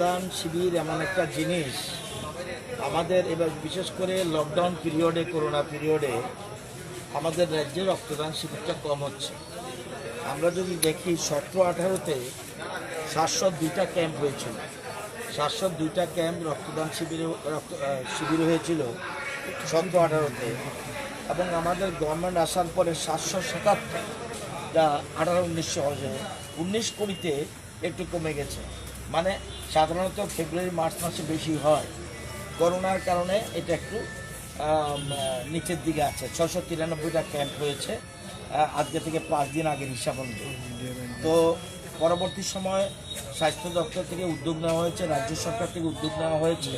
রক্তদান শিবির এমন একটা জিনিস আমাদের এবার বিশেষ করে লকডাউন পিরিয়ডে, করোনা পিরিয়ডে আমাদের রাজ্যে রক্তদান শিবিরটা কম হচ্ছে। আমরা যদি দেখি 17-18-তে 702টা ক্যাম্প হয়েছিল, 702টা ক্যাম্প রক্তদান শিবির হয়েছিল 17-18-তে, এবং আমাদের গভর্নমেন্ট আসার পরে 777 যা 18-19 হয়েছে, 19-20-তে একটু কমে গেছে। মানে সাধারণত ফেব্রুয়ারি মার্চ মাসে বেশি হয়, করোনার কারণে এটা একটু নিচের দিকে আছে। 693টা ক্যাম্প হয়েছে আজকে থেকে 5 দিন আগের হিসাব অনুযায়ী। তো পরবর্তী সময় স্বাস্থ্য দপ্তর থেকে উদ্যোগ নেওয়া হয়েছে, রাজ্য সরকার থেকে উদ্যোগ নেওয়া হয়েছে,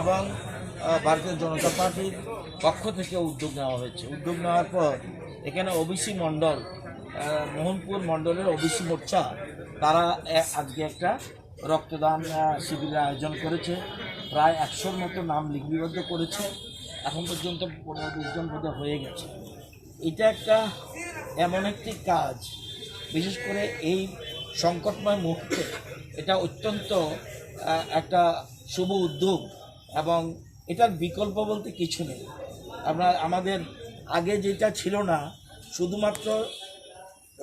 এবং ভারতীয় জনতা পার্টির পক্ষ থেকে উদ্যোগ নেওয়া হয়েছে। উদ্যোগ নেওয়ার পর এখানে ওবিসি মণ্ডল, মোহনপুর মণ্ডলের ওবিসি মোর্চা, তারা আজকে একটা রক্তদান শিবিরের আয়োজন করেছে। প্রায় 100-র মতো নাম লিপিবদ্ধ করেছে, এখন পর্যন্ত 15-20 জন বোধহয় হয়ে গেছে। এটা একটা এমন একটি কাজ, বিশেষ করে এই সংকটময় মুহূর্তে এটা অত্যন্ত একটা শুভ উদ্যোগ, এবং এটার বিকল্প বলতে কিছু নেই। আমাদের আগে যেটা ছিল না, শুধুমাত্র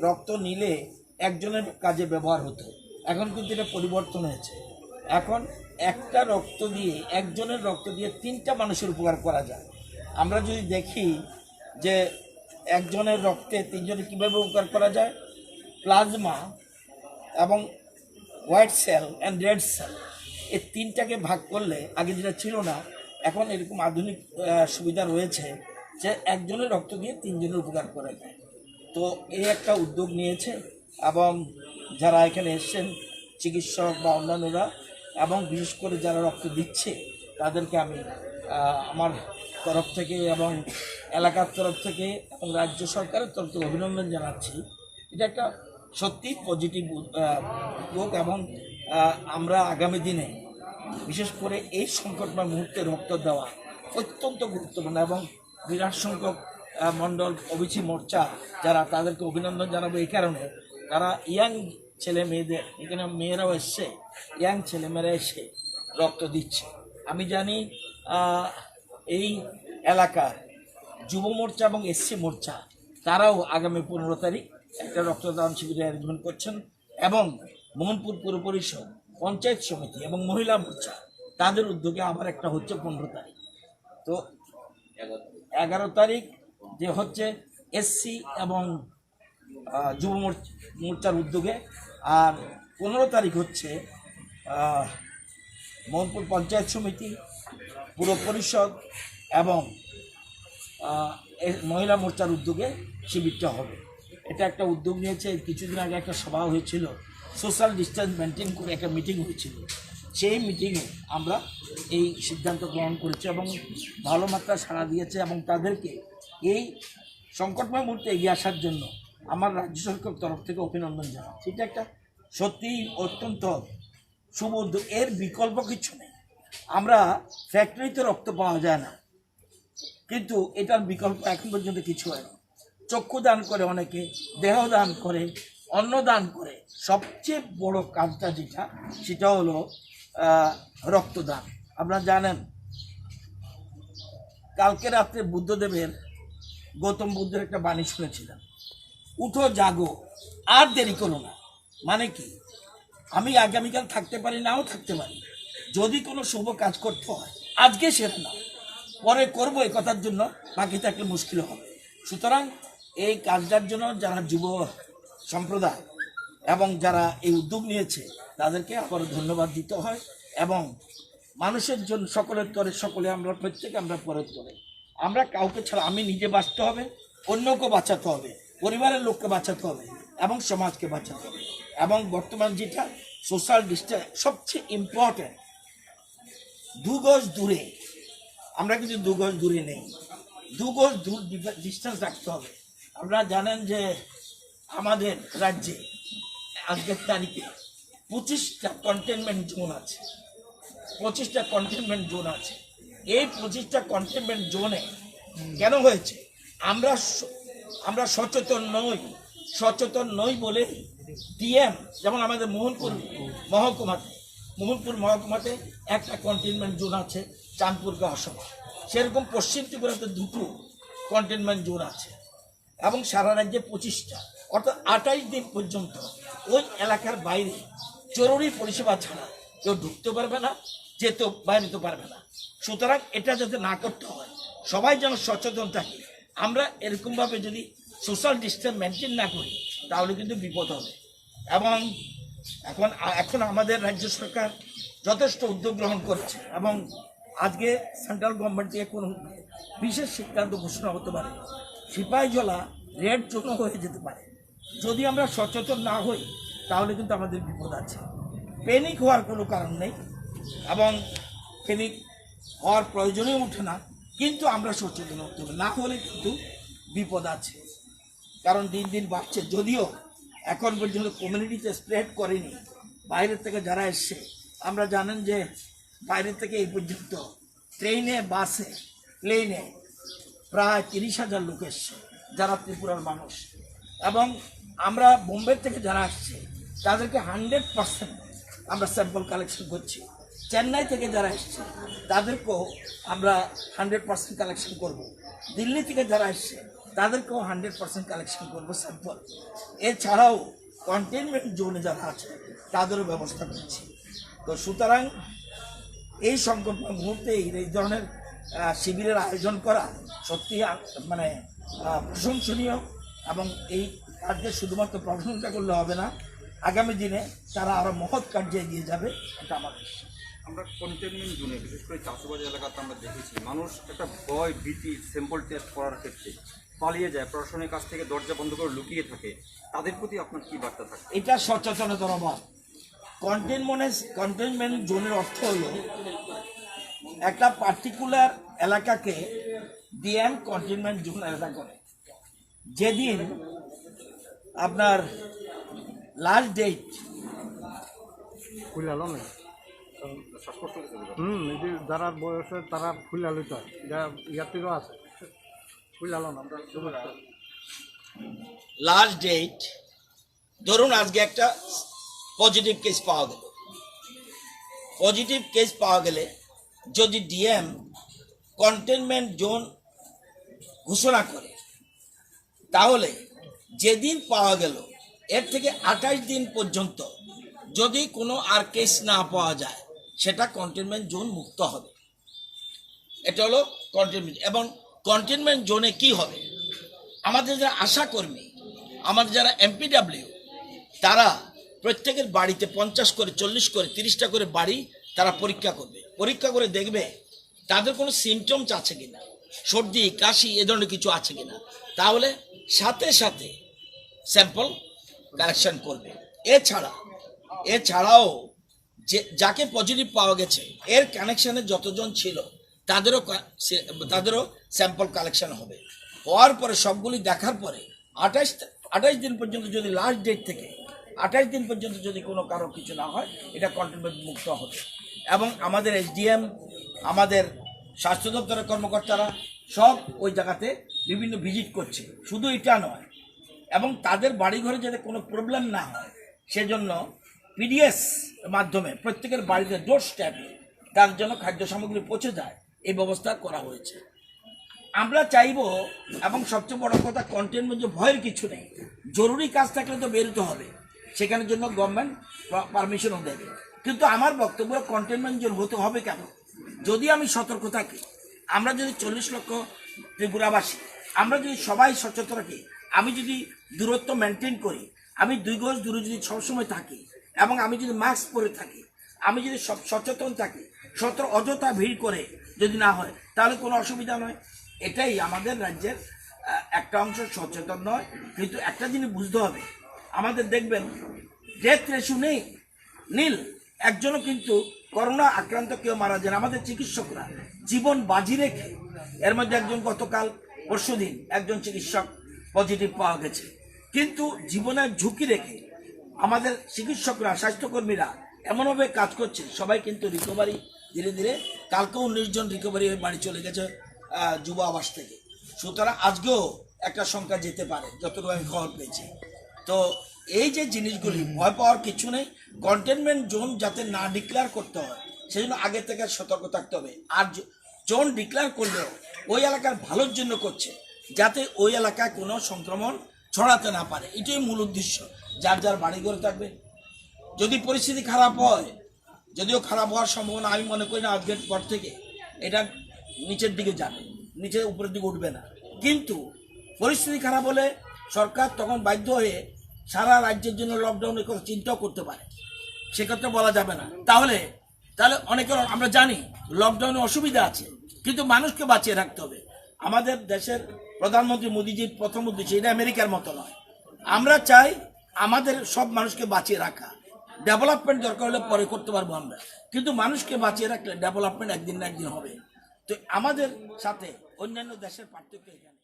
রক্ত নিলে একজনের কাজে ব্যবহার হতো, এখন কিন্তু এটা পরিবর্তন হয়েছে। এখন একটা রক্ত দিয়ে, একজনের রক্ত দিয়ে 3টা মানুষের উপকার করা যায়। আমরা যদি দেখি যে একজনের রক্তে 3জনের কীভাবে উপকার করা যায়, প্লাজমা এবং white cell and red cell, এই 3টাকে ভাগ করলে, আগে যেটা ছিল না, এখন এরকম আধুনিক সুবিধা রয়েছে যে একজনের রক্ত দিয়ে 3জনের উপকার করা যায়। তো এই একটা উদ্যোগ নিয়েছে, এবং যারা এখানে এসছেন চিকিৎসক বা অন্যান্যরা, এবং বিশেষ করে যারা রক্ত দিচ্ছে, তাদেরকে আমি আমার তরফ থেকে এবং এলাকার তরফ থেকে এবং রাজ্য সরকারের তরফ থেকে অভিনন্দন জানাচ্ছি। এটা একটা সত্যি পজিটিভ উদ্যোগ, এবং আমরা আগামী দিনে বিশেষ করে এই সংকটময় মুহূর্তে রক্ত দেওয়া অত্যন্ত গুরুত্বপূর্ণ, এবং বিরাট সংখ্যক মণ্ডল ওবিসি মোর্চা যারা, তাদেরকে অভিনন্দন জানাবো এই কারণে, তারা ইয়াং ছেলে মেয়েদের, এখানে মেয়েরাও এসছে, ইয়াং ছেলেমেয়েরা এসে রক্ত দিচ্ছে। আমি জানি এই এলাকার যুব মোর্চা এবং এসসি মোর্চা, তারাও আগামী 15 তারিখ একটা রক্তদান শিবিরের আয়োজন করছেন, এবং মোহনপুর পৌর পরিষদ, পঞ্চায়েত সমিতি এবং মহিলা মোর্চা, তাদের উদ্যোগে আবার একটা হচ্ছে 15 তারিখ। তো 11 তারিখ যে হচ্ছে এসসি এবং যুব মোর্চার উদ্যোগে, আর 15 তারিখ হচ্ছে মোহনপুর পঞ্চায়েত সমিতি, পুর পরিষদ এবং মহিলা মোর্চার উদ্যোগে শিবিরটা হবে। এটা একটা উদ্যোগ নিয়েছে। কিছুদিন আগে একটা সভা হয়েছিল, সোশ্যাল ডিস্টেন্স মেনটেন করে একটা মিটিং হয়েছিল, সেই মিটিংয়ে আমরা এই সিদ্ধান্ত গ্রহণ করেছি, এবং ভালো মাত্রা সাড়া দিয়েছে, এবং তাদেরকে এই সংকটময় মুহূর্তে এগিয়ে আসার জন্য আমার রাজ্য সরকারের তরফ থেকে অভিনন্দন জানাচ্ছি। এটা একটা সত্যিই অত্যন্ত শুভ উদ্যোগ, এর বিকল্প কিছু নেই। আমরা ফ্যাক্টরিতে রক্ত পাওয়া যায় না, কিন্তু এটার বিকল্প এখন পর্যন্ত কিছু হয় না। চক্ষু দান করে অনেকে, দেহ দান করে, অন্ন দান করে, সবচেয়ে বড় কাজটা যেটা, সেটা হলো রক্তদান। আপনারা জানেন, কালকে রাত্রে বুদ্ধদেবের, গৌতম বুদ্ধের একটা বাণী শুনেছিলাম, উঠো জাগো আর দেরি করো না। মানে কি, আমি আগামীকাল থাকতে পারি, নাও থাকতে পারি, যদি কোনো শুভ কাজ করতে হয় আজকে সেটা না, পরে করবো, এই কথার জন্য বাকি থাকলে মুশকিল হবে। সুতরাং এই কাজটার জন্য যারা যুব সম্প্রদায় এবং যারা এই উদ্যোগ নিয়েছে, তাদেরকে আবার ধন্যবাদ দিতে হয়, এবং মানুষের জন্য সকলের তরে সকলে, আমরা প্রত্যেকে আমরা পরের তরে, আমরা কাউকে ছাড়া, আমি নিজে বাঁচতে হবে, অন্যকে বাঁচাতে হবে, পরিবারের লোককে বাঁচাতে হবে, এবং সমাজকে বাঁচাতে হবে। এবং বর্তমান যেটা সোশ্যাল ডিস্টেন্স সবচেয়ে ইম্পর্ট্যান্ট, 2 গজ দূরে, আমরা কিন্তু 2 গজ দূরে নেই, 2 গজ দূর ডিস্টেন্স রাখতে হবে। আপনারা জানেন যে আমাদের রাজ্যে আজকের তারিখে 25টা কন্টেনমেন্ট জোন আছে, 25টা কন্টেনমেন্ট জোন আছে। এই 25টা কন্টেনমেন্ট জোনে কেন হয়েছে, আমরা সচেতন নই বলে ডিএম, যেমন আমাদের মোহনপুর মহকুমাতে মোহনপুর মহকুমাতে একটা কন্টেনমেন্ট জোন আছে, চাঁদপুরকে অসভা। সেরকম পশ্চিম ত্রিপুরাতে 2টো কন্টেনমেন্ট জোন আছে এবং সারা রাজ্যে 25টা, অর্থাৎ 28 দিন পর্যন্ত ওই এলাকার বাইরে জরুরি পরিষেবা ছাড়া কেউ ঢুকতে পারবে না, যেতেও বাইরেতে পারবে না। সুতরাং এটা যাতে না করতে হয়, সবাই যেন সচেতন থাকে। আমরা এরকমভাবে যদি সোশ্যাল ডিস্টেন্স মেনটেন না করি তাহলে কিন্তু বিপদ হবে। এবং এখন আমাদের রাজ্য সরকার যথেষ্ট উদ্যোগ গ্রহণ করছে এবং আজকে সেন্ট্রাল গভর্নমেন্ট থেকে কোনো বিশেষ সিদ্ধান্ত ঘোষণা হতে পারে, সিপাহীজলা রেড জোন হয়ে যেতে পারে। যদি আমরা সচেতন না হই তাহলে কিন্তু আমাদের বিপদ আছে। প্যানিক হওয়ার কোনো কারণ নেই এবং প্যানিক হওয়ার প্রয়োজনই ওঠে না, কিন্তু আমরা সচেতন হতে হবে, না হলে কিন্তু বিপদ আছে। কারণ দিন দিন বাড়ছে, যদিও এখন পর্যন্ত কমিউনিটিতে স্প্রেড করেনি। বাইরের থেকে যারা এসছে, আমরা জানেন যে বাইরের থেকে এই পর্যন্ত ট্রেনে, বাসে, প্লেনে প্রায় 30,000 লোক এসছে যারা ত্রিপুরার মানুষ। এবং আমরা বোম্বে থেকে যারা আসছে তাদেরকে 100% আমরা স্যাম্পল কালেকশন করছি। চেন্নাই থেকে যারা এসছে তাদেরকেও আমরা 100% কালেকশন করব। দিল্লি থেকে যারা এসছে তাদেরকেও 100% কালেকশন করব স্যাম্পল। এছাড়াও কন্টেনমেন্ট জোনে যারা আছে তাদেরও ব্যবস্থা করছি। তো সুতরাং এই সংকট মুহূর্তে এই ধরনের শিবিরের আয়োজন করা সত্যি মানে প্রশংসনীয়, এবং এই কাজকে শুধুমাত্র প্রশংসা করলে হবে না, আগামী দিনে তারা আরও মহৎ কার্যে এগিয়ে যাবে, এটা আমার বিশ্বাস। আমরা কন্টেনমেন্ট জোনে বিশেষ করে চাষবাস এলাকাতে আমরা দেখেছি মানুষ একটা ভয় ভীতি স্যাম্পল টেস্ট করার ক্ষেত্রে পালিয়ে যায়, প্রশাসনের কাছ থেকে দরজা বন্ধ করে লুকিয়ে থাকে। তাদের প্রতি আপনার কি বার্তা থাকে? এটা সচেতনতার অভাব। কন্টেনমেন্ট জোনের অর্থ হলো একটা পার্টিকুলার এলাকাকে ডিএম কন্টেনমেন্ট জোন এলাকা করে। যেদিন আপনার লাস্ট ডেট ফুলালো না এটি যারা বয়সে তারা ফুলালো তো ইয়াতেও আছে ফুলালো না আমরা লাস্ট ডেট ধরুন আজকে একটা পজিটিভ কেস পাওয়া গেল, পজিটিভ কেস পাওয়া গেলে যদি ডিএম কন্টেনমেন্ট জোন ঘোষণা করে তাহলে যেদিন পাওয়া গেল এর থেকে 28 দিন পর্যন্ত যদি কোনো আর কেস না পাওয়া যায় সেটা কন্টেনমেন্ট জোন মুক্ত হবে। এটা হলো কন্টেনমেন্ট। এবং কন্টেনমেন্ট জোনে কি হবে, আমাদের যারা আশাকর্মী, আমাদের যারা এমপিডাব্লিউ, তারা প্রত্যেকের বাড়িতে 50 করে, 40 করে, 30টা করে বাড়ি তারা পরীক্ষা করবে। পরীক্ষা করে দেখবে তাদের কোনো সিমটমস আছে কিনা, সর্দি কাশি এ ধরনের কিছু আছে কিনা, তাহলে সাথে সাথে স্যাম্পল কালেকশন করবে। এছাড়াও যাকে পজিটিভ পাওয়া গেছে এর কানেকশনে যতজন ছিল তাদেরও স্যাম্পল কালেকশন হবে। হওয়ার পরে সবগুলি দেখার পরে 28 দিন পর্যন্ত, যদি লাস্ট ডেট থেকে 28 দিন পর্যন্ত যদি কোনো কারো কিছু না হয়, এটা কন্টেনমেন্ট মুক্ত হবে। এবং আমাদের এসডিএম, আমাদের স্বাস্থ্য দপ্তরের কর্মকর্তারা সব ওই জায়গাতে বিভিন্ন ভিজিট করছে। শুধু এটা নয়, এবং তাদের বাড়িঘরে যাতে কোনো প্রবলেম না হয় সেজন্য পিডিএস মাধ্যমে প্রত্যেকের বাড়িতে ডোর স্টেপে তার জন্য খাদ্য সামগ্রী পৌঁছে যায়, এই ব্যবস্থা করা হয়েছে। আমরা চাইব, এবং সবচেয়ে বড় কথা, কন্টেনমেন্ট যে ভয়ের কিছু নেই, জরুরি কাজ থাকলে তো বেরোতে হবে, সেখানের জন্য গভর্নমেন্ট পারমিশনও দেবে। কিন্তু আমার বক্তব্য, কন্টেনমেন্ট জোন হতে হবে কেন? যদি আমি সতর্ক থাকি, আমরা যদি 40 লক্ষ ত্রিপুরাবাসী আমরা যদি সবাই সচেতন থাকি, আমি যদি দূরত্ব মেনটেন করি, আমি 2 গজ দূরে যদি সবসময় থাকি, এবং আমি যদি মাস্ক পরে থাকি, আমি যদি সব সচেতন থাকি, অযথা ভিড় করে যদি না হয় তাহলে কোনো অসুবিধা নয়। এটাই আমাদের রাজ্যের একটা অংশ সচেতন নয়। কিন্তু একটা জিনিস বুঝতে হবে, আমাদের দেখবেন ডেথ রেশিও নেই, নীল, একজনও কিন্তু করোনা আক্রান্ত কেউ মারা যান। আমাদের চিকিৎসকরা জীবন বাজি রেখে, এর মধ্যে একজন গতকাল পরশুদিন একজন চিকিৎসক পজিটিভ পাওয়া গেছে, কিন্তু জীবনের ঝুঁকি রেখে আমাদের চিকিৎসকরা, স্বাস্থ্যকর্মীরা এমনভাবে কাজ করছে, সবাই কিন্তু রিকভারি ধীরে ধীরে। কালকেও 19 জন রিকভারি হয়ে বাড়ি চলে গেছে যুব আবাস থেকে। সুতরাং আজকেও একটা সংখ্যা যেতে পারে, যতটুকু আমি খবর পেয়েছি। তো এই যে জিনিসগুলি ভয় পাওয়ার কিছু নেই। কন্টেনমেন্ট জোন যাতে না ডিক্লেয়ার করতে হয় সেজন্য আগে থেকে সতর্ক থাকতে হবে। আর জোন ডিক্লেয়ার করলেও ওই এলাকার ভালোর জন্য করছে, যাতে ওই এলাকায় কোনো সংক্রমণ ছড়াতে না পারে। এটাই মূল উদ্দেশ্য। যার যার বাড়ি ঘরে থাকবে। যদি পরিস্থিতি খারাপ হয়, যদিও খারাপ হওয়ার সম্ভাবনা আমি মনে করি না, আজকের পর থেকে এটা নিচের দিকে যাবে, নিচে উপরের দিকে উঠবে না। কিন্তু পরিস্থিতি খারাপ হলে সরকার তখন বাধ্য হয়ে সারা রাজ্যের জন্য লকডাউনের কথা চিন্তাও করতে পারে, সেক্ষেত্রে বলা যাবে না। তাহলে অনেকের আমরা জানি লকডাউনে অসুবিধা আছে, কিন্তু মানুষকে বাঁচিয়ে রাখতে হবে। আমাদের দেশের প্রধানমন্ত্রী মোদীজির প্রথম উদ্দেশ্য এটা আমেরিকার মতো নয়। আমরা চাই আমাদের সব মানুষকে বাঁচিয়ে রাখা। ডেভেলপমেন্ট দরকার হলে পরে করতে পারবো আমরা, কিন্তু মানুষকে বাঁচিয়ে রাখলে ডেভেলপমেন্ট একদিন না একদিন হবে। তো আমাদের সাথে অন্যান্য দেশের পার্থক্য এখানে।